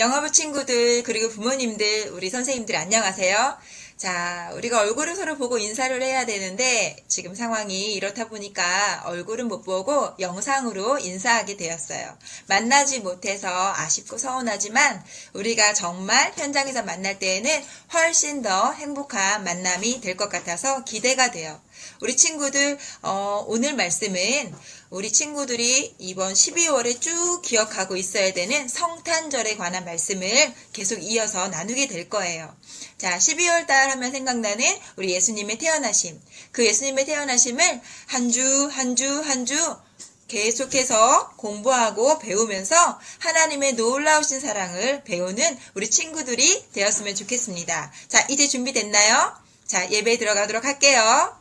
영어부 친구들 그리고 부모님들 우리 선생님들 안녕하세요. 자, 우리가 얼굴을 서로 보고 인사를 해야 되는데 지금 상황이 이렇다 보니까 얼굴은 못 보고 영상으로 인사하게 되었어요. 만나지 못해서 아쉽고 서운하지만 우리가 정말 현장에서 만날 때에는 훨씬 더 행복한 만남이 될 것 같아서 기대가 돼요. 우리 친구들 오늘 말씀은 우리 친구들이 이번 12월에 쭉 기억하고 있어야 되는 성탄절에 관한 말씀을 계속 이어서 나누게 될 거예요. 자, 12월 달 하면 생각나는 우리 예수님의 태어나심. 그 예수님의 태어나심을 한 주 계속해서 공부하고 배우면서 하나님의 놀라우신 사랑을 배우는 우리 친구들이 되었으면 좋겠습니다. 자, 이제 준비됐나요? 자, 예배에 들어가도록 할게요.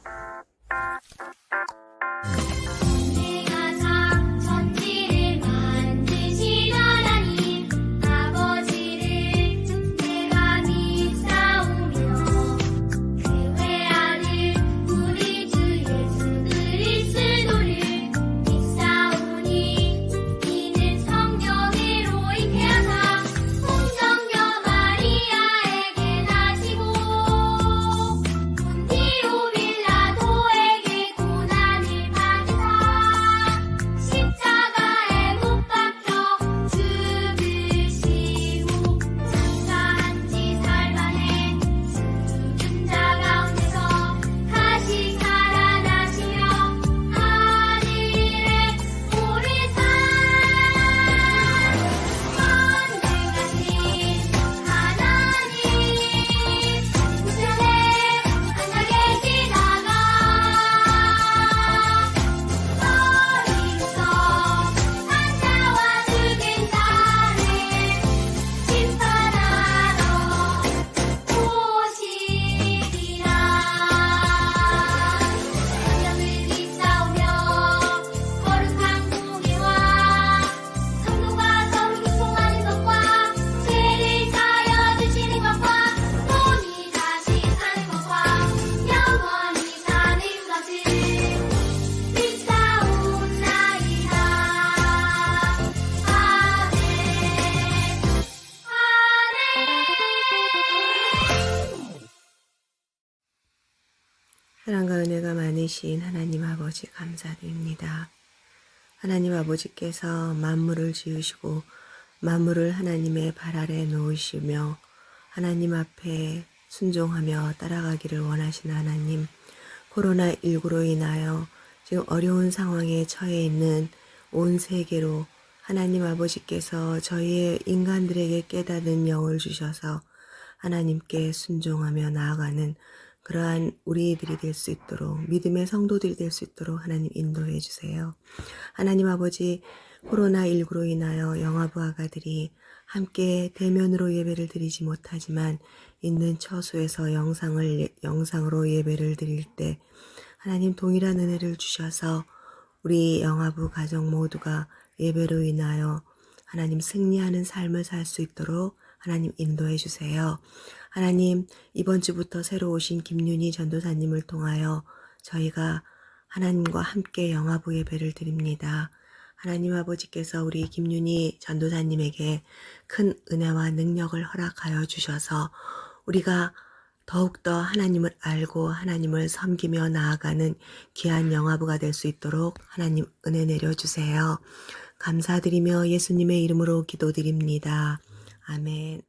사랑과 은혜가 많으신 하나님 아버지 감사드립니다. 하나님 아버지께서 만물을 지으시고 만물을 하나님의 발 아래 놓으시며 하나님 앞에 순종하며 따라가기를 원하시는 하나님, 코로나19로 인하여 지금 어려운 상황에 처해 있는 온 세계로 하나님 아버지께서 저희의 인간들에게 깨닫는 영을 주셔서 하나님께 순종하며 나아가는 그러한 우리들이 될 수 있도록, 믿음의 성도들이 될 수 있도록 하나님 인도해 주세요. 하나님 아버지, 코로나19로 인하여 영화부 아가들이 함께 대면으로 예배를 드리지 못하지만 있는 처소에서 영상으로 예배를 드릴 때 하나님 동일한 은혜를 주셔서 우리 영화부 가정 모두가 예배로 인하여 하나님 승리하는 삶을 살 수 있도록 하나님 인도해 주세요. 하나님, 이번 주부터 새로 오신 김윤희 전도사님을 통하여 저희가 하나님과 함께 영화부 예배를 드립니다. 하나님 아버지께서 우리 김윤희 전도사님에게 큰 은혜와 능력을 허락하여 주셔서 우리가 더욱더 하나님을 알고 하나님을 섬기며 나아가는 귀한 영화부가 될 수 있도록 하나님 은혜 내려주세요. 감사드리며 예수님의 이름으로 기도드립니다. 아멘.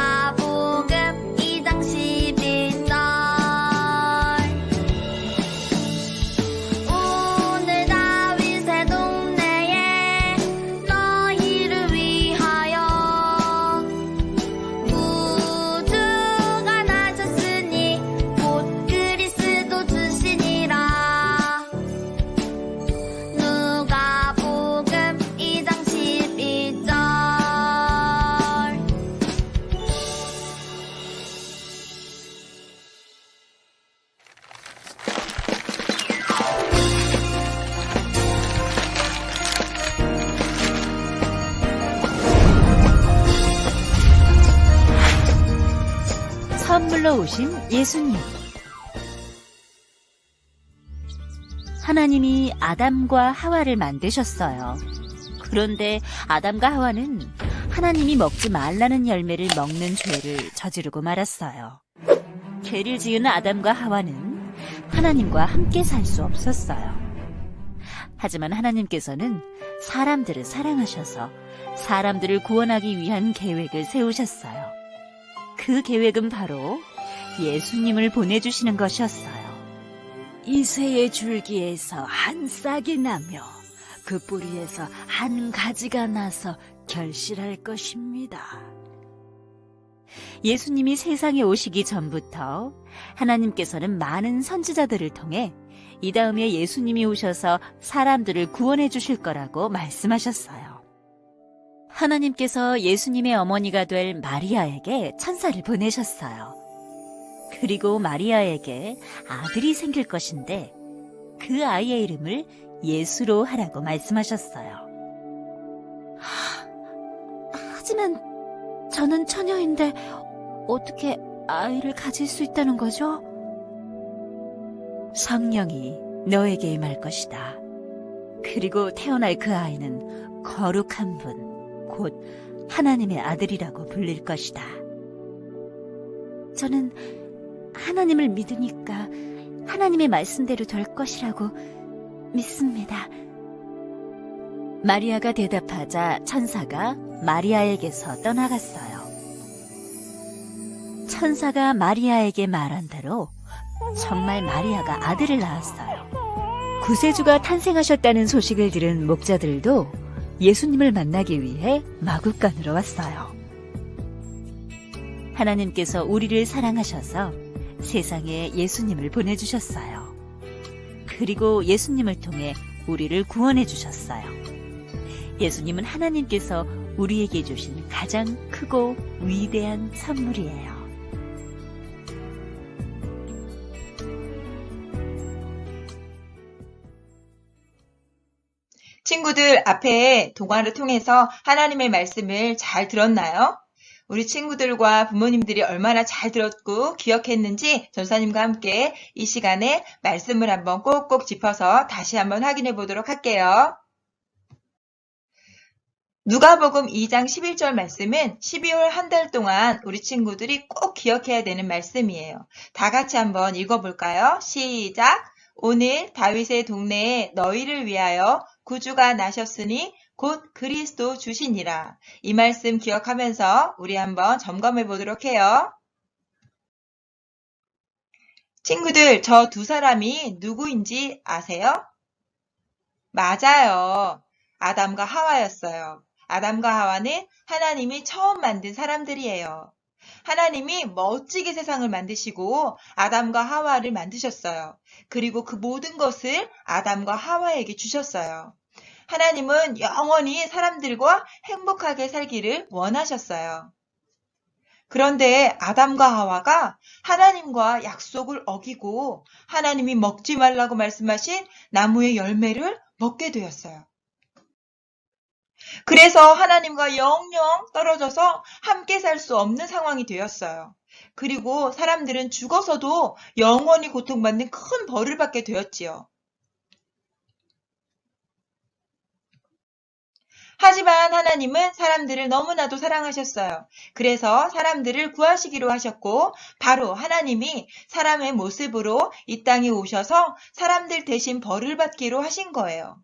누가복음 2장 11절 선물로 오신 예수님. 하나님이 아담과 하와를 만드셨어요. 그런데 아담과 하와는 하나님이 먹지 말라는 열매를 먹는 죄를 저지르고 말았어요. 죄를 지은 아담과 하와는 하나님과 함께 살 수 없었어요. 하지만 하나님께서는 사람들을 사랑하셔서 사람들을 구원하기 위한 계획을 세우셨어요. 그 계획은 바로 예수님을 보내주시는 것이었어요. 이새의 줄기에서 한 싹이 나며 그 뿌리에서 한 가지가 나서 결실할 것입니다. 예수님이 세상에 오시기 전부터 하나님께서는 많은 선지자들을 통해 이 다음에 예수님이 오셔서 사람들을 구원해 주실 거라고 말씀하셨어요. 하나님께서 예수님의 어머니가 될 마리아에게 천사를 보내셨어요. 그리고 마리아에게 아들이 생길 것인데 그 아이의 이름을 예수로 하라고 말씀하셨어요. 하지만 저는 처녀인데 어떻게 아이를 가질 수 있다는 거죠? 성령이 너에게 임할 것이다. 그리고 태어날 그 아이는 거룩한 분, 곧 하나님의 아들이라고 불릴 것이다. 저는 하나님을 믿으니까 하나님의 말씀대로 될 것이라고 믿습니다. 마리아가 대답하자 천사가 마리아에게서 떠나갔어요. 천사가 마리아에게 말한 대로 정말 마리아가 아들을 낳았어요. 구세주가 탄생하셨다는 소식을 들은 목자들도 예수님을 만나기 위해 마구간으로 왔어요. 하나님께서 우리를 사랑하셔서 세상에 예수님을 보내주셨어요. 그리고 예수님을 통해 우리를 구원해 주셨어요. 예수님은 하나님께서 우리에게 주신 가장 크고 위대한 선물이에요. 친구들, 앞에 동화를 통해서 하나님의 말씀을 잘 들었나요? 우리 친구들과 부모님들이 얼마나 잘 들었고 기억했는지 전사님과 함께 이 시간에 말씀을 한번 꼭꼭 짚어서 다시 한번 확인해 보도록 할게요. 누가복음 2장 11절 말씀은 12월 한 달 동안 우리 친구들이 꼭 기억해야 되는 말씀이에요. 다 같이 한번 읽어볼까요? 시작! 오늘 다윗의 동네에 너희를 위하여 구주가 나셨으니 곧 그리스도 주시니라. 이 말씀 기억하면서 우리 한번 점검해 보도록 해요. 친구들, 저 두 사람이 누구인지 아세요? 맞아요. 아담과 하와였어요. 아담과 하와는 하나님이 처음 만든 사람들이에요. 하나님이 멋지게 세상을 만드시고 아담과 하와를 만드셨어요. 그리고 그 모든 것을 아담과 하와에게 주셨어요. 하나님은 영원히 사람들과 행복하게 살기를 원하셨어요. 그런데 아담과 하와가 하나님과 약속을 어기고 하나님이 먹지 말라고 말씀하신 나무의 열매를 먹게 되었어요. 그래서 하나님과 영영 떨어져서 함께 살 수 없는 상황이 되었어요. 그리고 사람들은 죽어서도 영원히 고통받는 큰 벌을 받게 되었지요. 하지만 하나님은 사람들을 너무나도 사랑하셨어요. 그래서 사람들을 구하시기로 하셨고 바로 하나님이 사람의 모습으로 이 땅에 오셔서 사람들 대신 벌을 받기로 하신 거예요.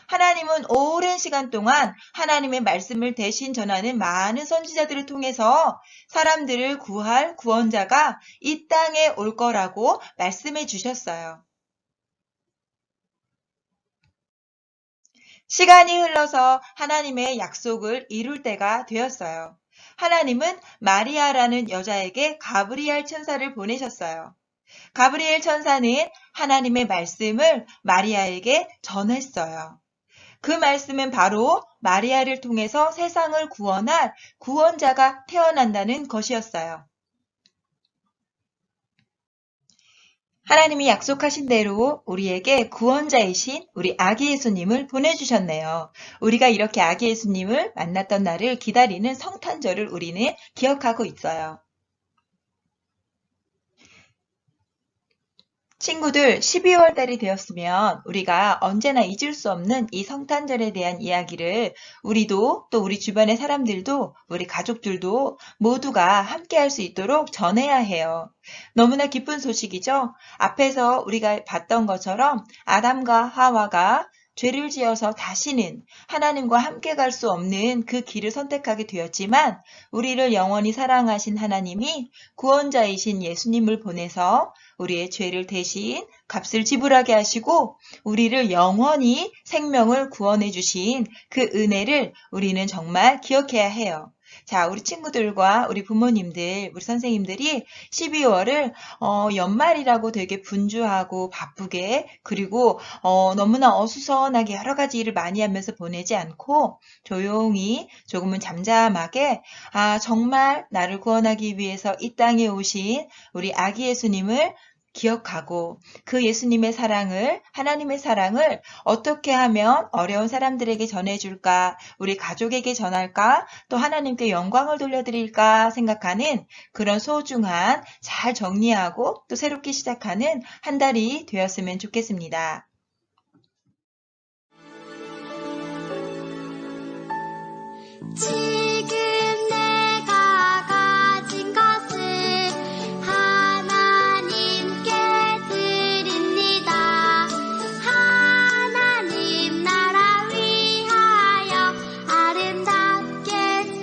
하나님은 오랜 시간 동안 하나님의 말씀을 대신 전하는 많은 선지자들을 통해서 사람들을 구할 구원자가 이 땅에 올 거라고 말씀해 주셨어요. 시간이 흘러서 하나님의 약속을 이룰 때가 되었어요. 하나님은 마리아라는 여자에게 가브리엘 천사를 보내셨어요. 가브리엘 천사는 하나님의 말씀을 마리아에게 전했어요. 그 말씀은 바로 마리아를 통해서 세상을 구원할 구원자가 태어난다는 것이었어요. 하나님이 약속하신 대로 우리에게 구원자이신 우리 아기 예수님을 보내주셨네요. 우리가 이렇게 아기 예수님을 만났던 날을 기다리는 성탄절을 우리는 기억하고 있어요. 친구들, 12월 달이 되었으면 우리가 언제나 잊을 수 없는 이 성탄절에 대한 이야기를 우리도 또 우리 주변의 사람들도 우리 가족들도 모두가 함께 할 수 있도록 전해야 해요. 너무나 기쁜 소식이죠? 앞에서 우리가 봤던 것처럼 아담과 하와가 죄를 지어서 다시는 하나님과 함께 갈 수 없는 그 길을 선택하게 되었지만 우리를 영원히 사랑하신 하나님이 구원자이신 예수님을 보내서 우리의 죄를 대신 값을 지불하게 하시고 우리를 영원히 생명을 구원해 주신 그 은혜를 우리는 정말 기억해야 해요. 자, 우리 친구들과 우리 부모님들, 우리 선생님들이 12월을 연말이라고 되게 분주하고 바쁘게 그리고 너무나 어수선하게 여러 가지 일을 많이 하면서 보내지 않고 조용히 조금은 잠잠하게 정말 나를 구원하기 위해서 이 땅에 오신 우리 아기 예수님을 기억하고 그 예수님의 사랑을, 하나님의 사랑을 어떻게 하면 어려운 사람들에게 전해줄까, 우리 가족에게 전할까, 또 하나님께 영광을 돌려드릴까 생각하는 그런 소중한 잘 정리하고 또 새롭게 시작하는 한 달이 되었으면 좋겠습니다. 지금 내가 가진 것을 하나님께 드립니다. 하나님 나라 위하여 아름답게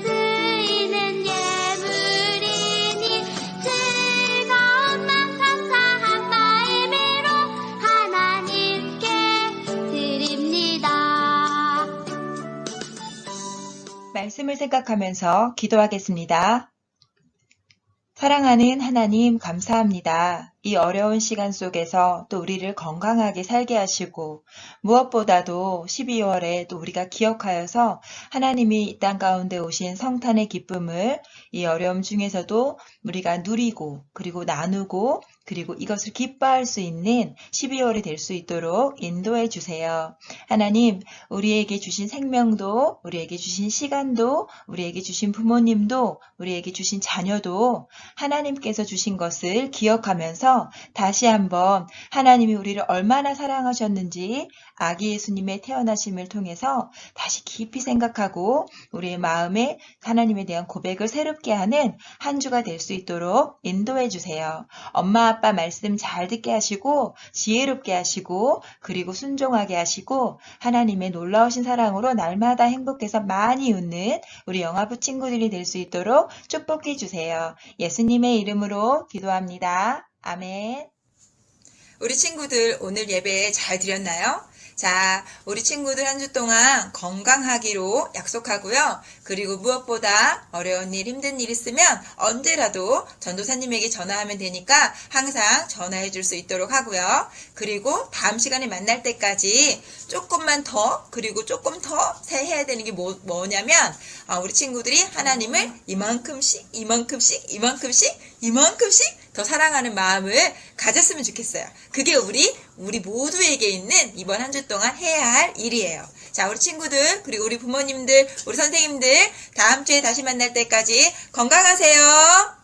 쓰이는 예물이니 즐거운 맘 감사한 마음으로 하나님께 드립니다. 말씀을 생각하면서 기도하겠습니다. 사랑하는 하나님 감사합니다. 이 어려운 시간 속에서 또 우리를 건강하게 살게 하시고 무엇보다도 12월에 또 우리가 기억하여서 하나님이 이 땅 가운데 오신 성탄의 기쁨을 이 어려움 중에서도 우리가 누리고 그리고 나누고 그리고 이것을 기뻐할 수 있는 12월이 될 수 있도록 인도해 주세요. 하나님, 우리에게 주신 생명도, 우리에게 주신 시간도, 우리에게 주신 부모님도, 우리에게 주신 자녀도 하나님께서 주신 것을 기억하면서 다시 한번 하나님이 우리를 얼마나 사랑하셨는지 아기 예수님의 태어나심을 통해서 다시 깊이 생각하고 우리의 마음에 하나님에 대한 고백을 새롭게 하는 한 주가 될 수 있도록 인도해 주세요. 엄마 아빠 말씀 잘 듣게 하시고 지혜롭게 하시고 그리고 순종하게 하시고 하나님의 놀라우신 사랑으로 날마다 행복해서 많이 웃는 우리 영아부 친구들이 될 수 있도록 축복해 주세요. 예수님의 이름으로 기도합니다. 아멘. 우리 친구들 오늘 예배 잘 드렸나요? 자, 우리 친구들 한 주 동안 건강하기로 약속하고요. 그리고 무엇보다 어려운 일, 힘든 일 있으면 언제라도 전도사님에게 전화하면 되니까 항상 전화해 줄 수 있도록 하고요. 그리고 다음 시간에 만날 때까지 조금만 더, 그리고 조금 더 해야 되는 게 뭐냐면 우리 친구들이 하나님을 이만큼씩 더 사랑하는 마음을 가졌으면 좋겠어요. 그게 우리 모두에게 있는 이번 한 주 동안 해야 할 일이에요. 자, 우리 친구들, 그리고 우리 부모님들, 우리 선생님들, 다음 주에 다시 만날 때까지 건강하세요.